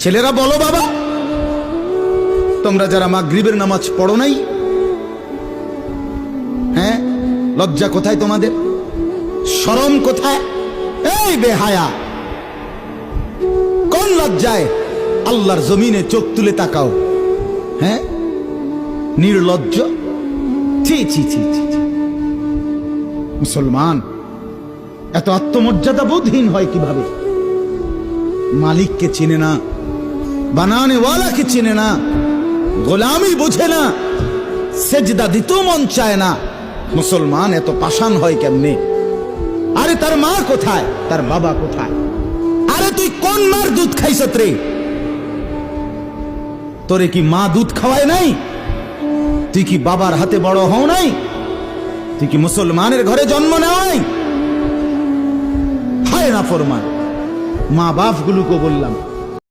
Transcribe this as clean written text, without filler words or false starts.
ছেলেরা বলো বাবা, তোমরা যারা মাগরিবের নামাজ পড়ো নাই, হ্যাঁ, লজ্জা কোথায় তোমাদের? শরম কোথায়? এই বেহায়া, কোন লজ্জায় আল্লাহর জমিনে চোখ তুলে তাকাও? হ্যাঁ, নির্লজ্জ। ছি ছি ছি ছি। মুসলমান এত আত্মমর্যাদা বোধহীন হয় কিভাবে? মালিককে চিনে না, বানানেওয়ালাকে চিনে না, গোলামি বোঝে না, সেজদা দিতেও মন চায় না। মুসলমান এত পাষাণ হয় কেমনে? আরে তার মা কোথায়, তার বাবা কোথায়? আরে তুই কোন মার দুধ খাইছত রে? তোরে কি মা দুধ খাওয়ায় নাই? তুই কি বাবার হাতে বড় হও নাই? তুই কি মুসলমানের ঘরে জন্ম নেওয়াই? হায় না ফরমান। মা বাপ গুলোকে বললাম,